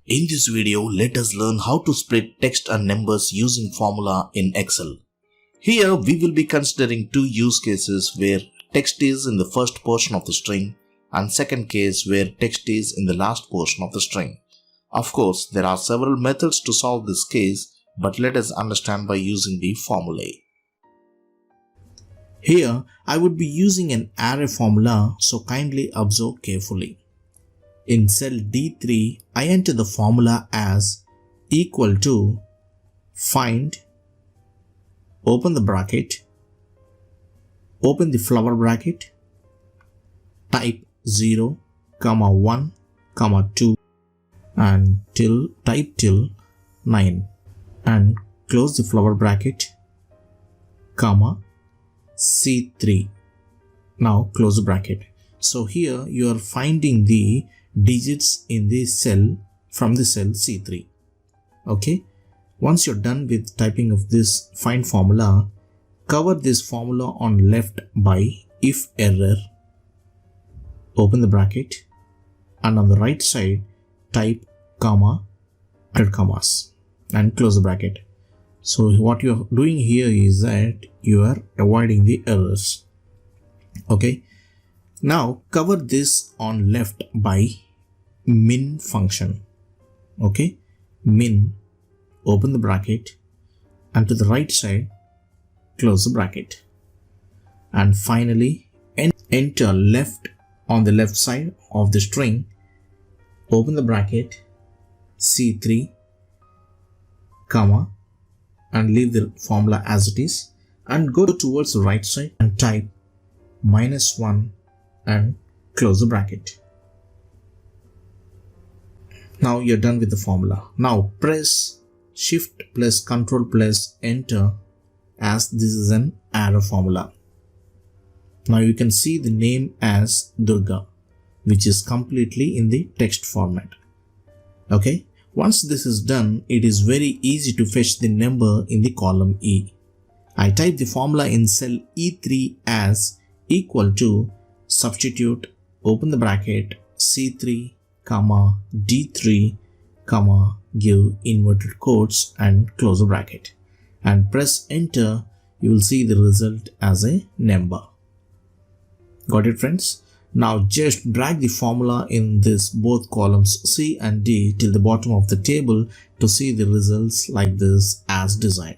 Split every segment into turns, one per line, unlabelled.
In this video, let us learn how to split text and numbers using formula in Excel. Here we will be considering two use cases where text is in the first portion of the string and second case where text is in the last portion of the string. Of course, there are several methods to solve this case, but let us understand by using the formulae. Here I would be using an array formula, so kindly observe carefully. In cell D3, I enter the formula as equal to find, open the bracket, open the flower bracket, type 0, 1, 2 and type till 9 and close the flower bracket, comma C3. Now close the bracket. So here you are finding the digits in the cell from the cell C3. Okay. Once you're done with typing of this find formula, cover this formula on left by if error, open the bracket, and on the right side type comma, 100 commas and close the bracket. So what you are doing here is that you are avoiding the errors. Okay. Now cover this on left by min function. Okay. Min, open the bracket, and to the right side close the bracket. And finally enter left on the left side of the string, open the bracket, C3, comma, and leave the formula as it is, and go towards the right side and type -1 and close the bracket. Now you're done with the formula. Now press Shift plus Control plus Enter, as this is an array formula. Now you can see the name as Durga, which is completely in the text format. Okay. Once this is done, it is very easy to fetch the number in the column E. I type the formula in cell E3 as equal to substitute, open the bracket, C3, comma, D3, comma, give inverted quotes and close the bracket, and press enter. You will see the result as a number. Got it, friends? Now just drag the formula in this both columns C and D till the bottom of the table to see the results like this as designed.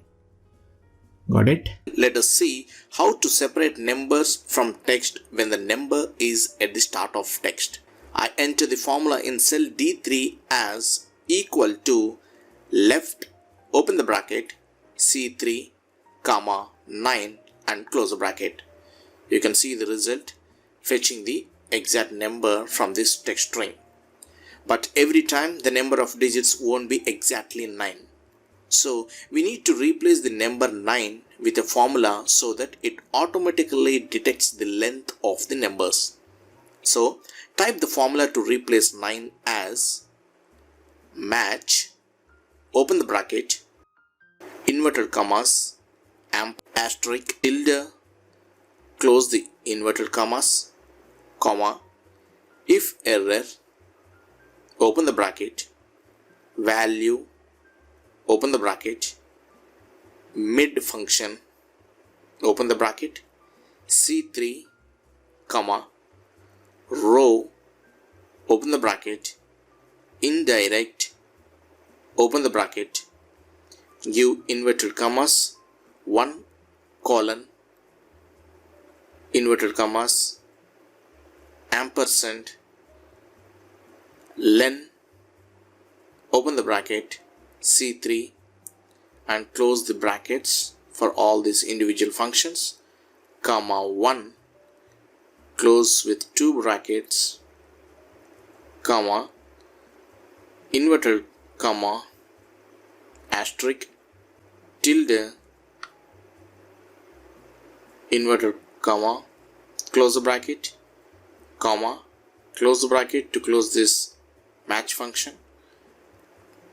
Got it? Let us see how to separate numbers from text when the number is at the start of text. I enter the formula in cell D3 as equal to left, open the bracket, C3, comma, 9 and close the bracket. You can see the result, fetching the exact number from this text string. But every time the number of digits won't be exactly 9. So we need to replace the number 9 with a formula so that it automatically detects the length of the numbers. So type the formula to replace 9 as match, open the bracket, inverted commas, asterisk, tilde, close the inverted commas, comma, if error, open the bracket, value, open the bracket, mid function, open the bracket, C3, comma, row, open the bracket, indirect, open the bracket, give inverted commas, 1 colon, inverted commas, ampersand, len, open the bracket, C3 and close the brackets for all these individual functions, comma 1, close with 2 brackets, comma, inverted comma, asterisk, tilde, inverted comma, close the bracket, comma, close the bracket to close this match function,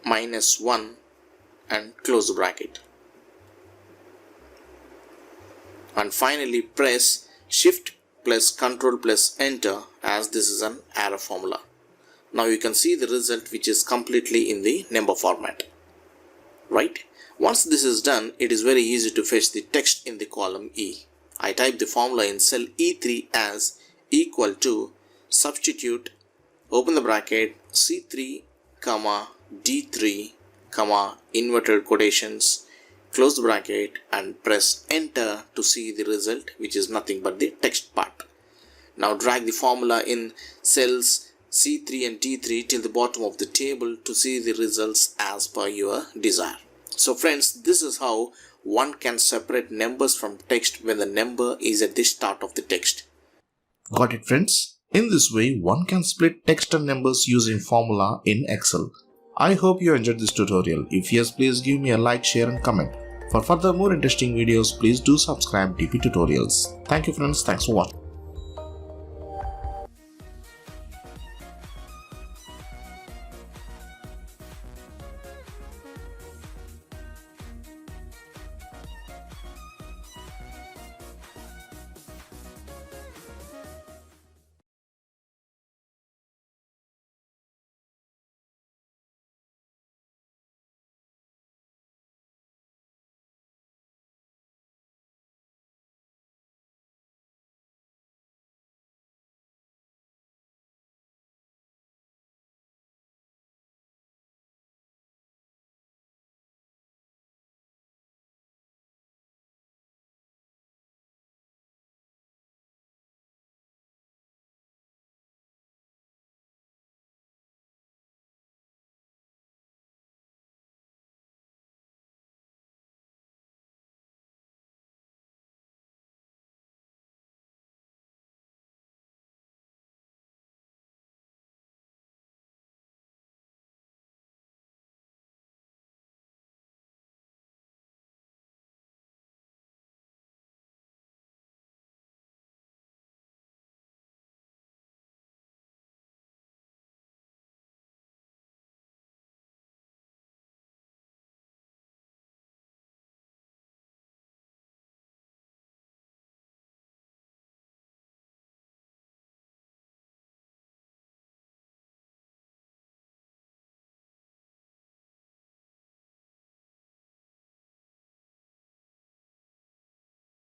-1 and close the bracket. And finally press Shift plus Control plus Enter, as this is an array formula. Now you can see the result which is completely in the number format, right? Once this is done, it is very easy to fetch the text in the column E. I type the formula in cell E3 as equal to substitute, open the bracket, C3, comma, D3, comma, inverted quotations, close the bracket and press enter to see the result, which is nothing but the text part. Now drag the formula in cells C3 and D3 till the bottom of the table to see the results as per your desire. So friends, this is how one can separate numbers from text when the number is at the start of the text. Got it, friends? In this way, one can split text and numbers using formula in Excel. I hope you enjoyed this tutorial. If yes, please give me a like, share and comment. For further more interesting videos, please do subscribe dptutorials. Thank you friends, thanks for watching.